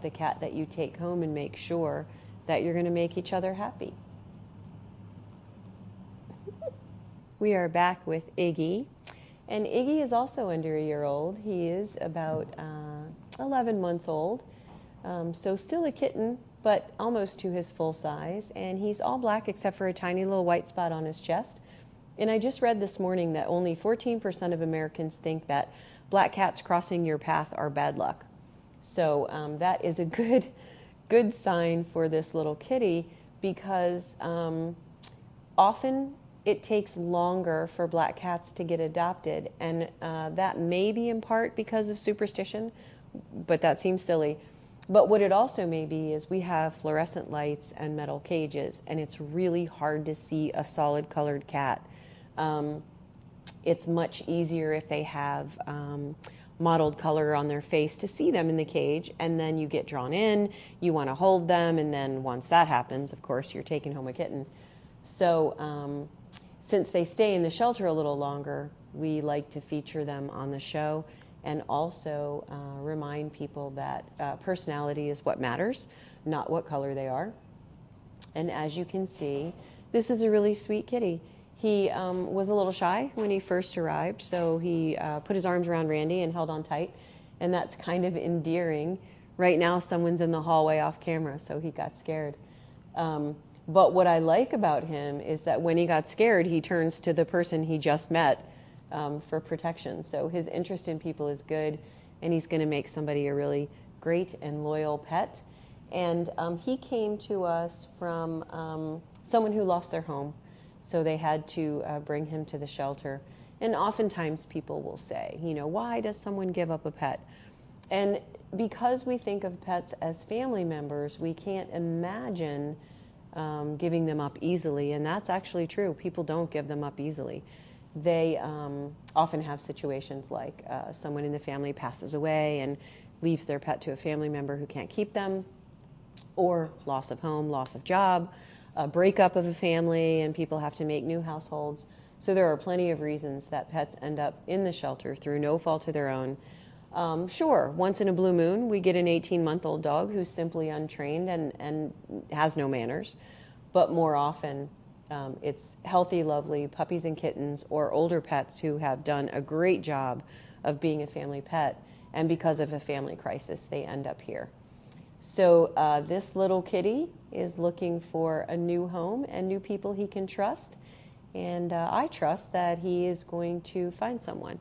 the cat that you take home and make sure that you're going to make each other happy. We are back with Iggy, and Iggy is also under a year old. He is about 11 months old, so still a kitten, but almost to his full size, and he's all black except for a tiny little white spot on his chest. And I just read this morning that only 14% of Americans think that black cats crossing your path are bad luck. So that is a good sign for this little kitty, because often it takes longer for black cats to get adopted, and that may be in part because of superstition, but that seems silly. But what it also may be is we have fluorescent lights and metal cages, and it's really hard to see a solid colored cat. It's much easier if they have mottled color on their face to see them in the cage, and then you get drawn in, you want to hold them, and then once that happens, of course, you're taking home a kitten. So since they stay in the shelter a little longer, we like to feature them on the show, and also remind people that personality is what matters, not what color they are. And as you can see, this is a really sweet kitty. He was a little shy when he first arrived, so he put his arms around Randy and held on tight, and that's kind of endearing. Right now, someone's in the hallway off camera, so he got scared. But what I like about him is that when he got scared, he turns to the person he just met for protection. So his interest in people is good, and he's going to make somebody a really great and loyal pet. And he came to us from someone who lost their home. So they had to bring him to the shelter. And oftentimes people will say, you know, why does someone give up a pet? And because we think of pets as family members, we can't imagine giving them up easily. And that's actually true. People don't give them up easily. They often have situations like someone in the family passes away and leaves their pet to a family member who can't keep them, or loss of home, loss of job, a breakup of a family, and people have to make new households. So there are plenty of reasons that pets end up in the shelter through no fault of their own. Sure, once in a blue moon, we get an 18-month-old dog who's simply untrained and has no manners. But more often, it's healthy, lovely puppies and kittens or older pets who have done a great job of being a family pet. And because of a family crisis, they end up here. So this little kitty is looking for a new home and new people he can trust. And I trust that he is going to find someone.